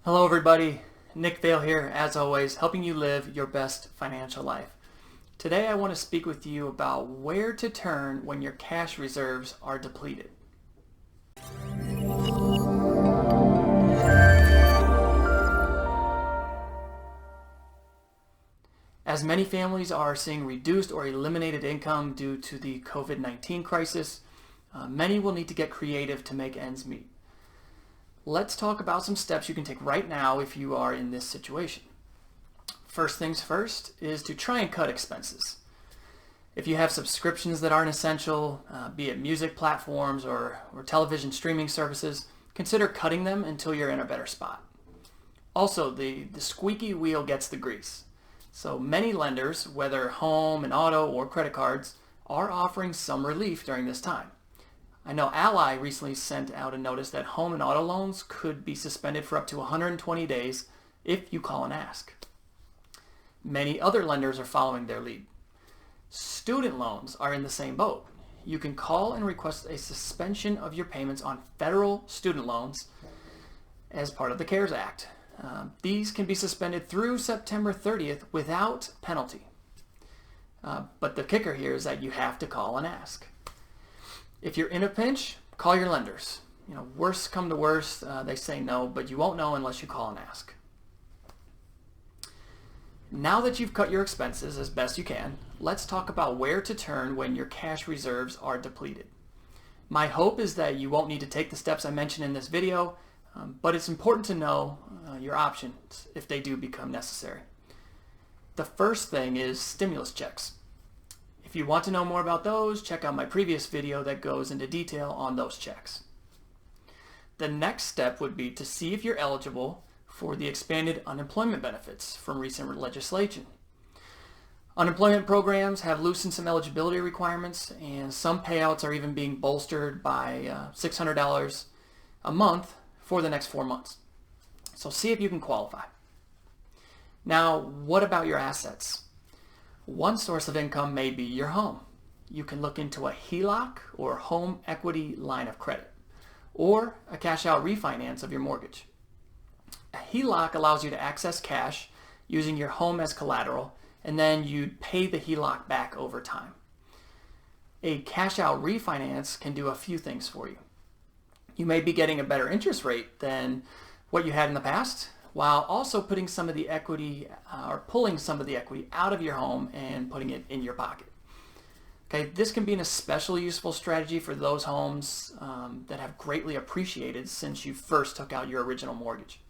Hello everybody, Nick Vail here, as always, helping you live your best financial life. Today I want to speak with you about where to turn when your cash reserves are depleted. As many families are seeing reduced or eliminated income due to the COVID-19 crisis, many will need to get creative to make ends meet. Let's talk about some steps you can take right now if you are in this situation. First things first is to try and cut expenses. If you have subscriptions that aren't essential, be it music platforms or television streaming services, consider cutting them until you're in a better spot. Also, the squeaky wheel gets the grease. So many lenders, whether home and auto or credit cards, are offering some relief during this time. I know Ally recently sent out a notice that home and auto loans could be suspended for up to 120 days if you call and ask. Many other lenders are following their lead. Student loans are in the same boat. You can call and request a suspension of your payments on federal student loans as part of the CARES Act. These can be suspended through September 30th without penalty. But the kicker here is that you have to call and ask. If you're in a pinch, call your lenders. Worst come to worst, they say no, but you won't know unless you call and ask. Now that you've cut your expenses as best you can, let's talk about where to turn when your cash reserves are depleted. My hope is that you won't need to take the steps I mentioned in this video, but it's important to know your options if they do become necessary. The first thing is stimulus checks. If you want to know more about those, check out my previous video that goes into detail on those checks. The next step would be to see if you're eligible for the expanded unemployment benefits from recent legislation. Unemployment programs have loosened some eligibility requirements, and some payouts are even being bolstered by $600 a month for the next 4 months. So see if you can qualify. Now, what about your assets? One source of income may be your home. You can look into a HELOC or home equity line of credit, or a cash out refinance of your mortgage. A HELOC allows you to access cash using your home as collateral, and then you'd pay the HELOC back over time. A cash out refinance can do a few things for you. You may be getting a better interest rate than what you had in the past, while also putting some of the equity or pulling some of the equity out of your home and putting it in your pocket. Okay, this can be an especially useful strategy for those homes that have greatly appreciated since you first took out your original mortgage.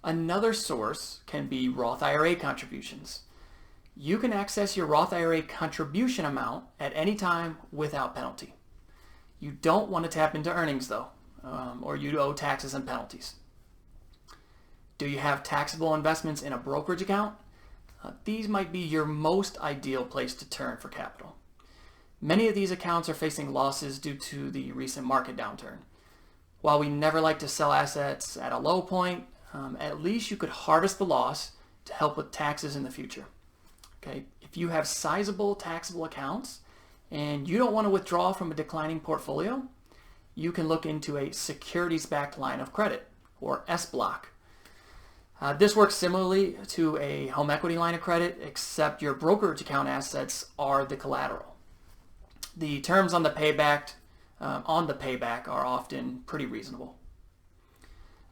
Another source can be Roth IRA contributions. You can access your Roth IRA contribution amount at any time without penalty. You don't want to tap into earnings though, or you owe taxes and penalties. Do you have taxable investments in a brokerage account? These might be your most ideal place to turn for capital. Many of these accounts are facing losses due to the recent market downturn. While we never like to sell assets at a low point, at least you could harvest the loss to help with taxes in the future. Okay? If you have sizable taxable accounts and you don't want to withdraw from a declining portfolio, you can look into a Securities-Backed line of credit, or SBLOC. This works similarly to a home equity line of credit, except your brokerage account assets are the collateral. The terms on the payback are often pretty reasonable.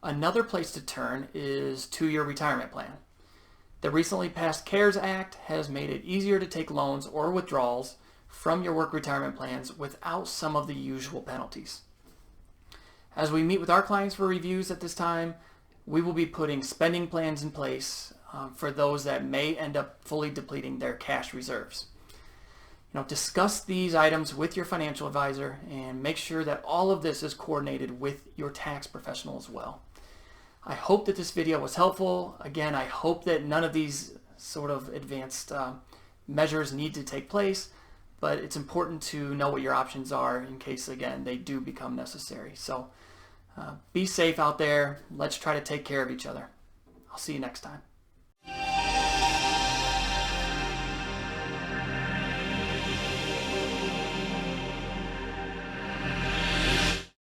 Another place to turn is to your retirement plan. The recently passed CARES Act has made it easier to take loans or withdrawals from your work retirement plans without some of the usual penalties. As we meet with our clients for reviews at this time, we will be putting spending plans in place for those that may end up fully depleting their cash reserves. Discuss these items with your financial advisor and make sure that all of this is coordinated with your tax professional as well. I hope that this video was helpful. Again, I hope that none of these sort of advanced measures need to take place, but it's important to know what your options are in case, again, they do become necessary. So be safe out there. Let's try to take care of each other. I'll see you next time.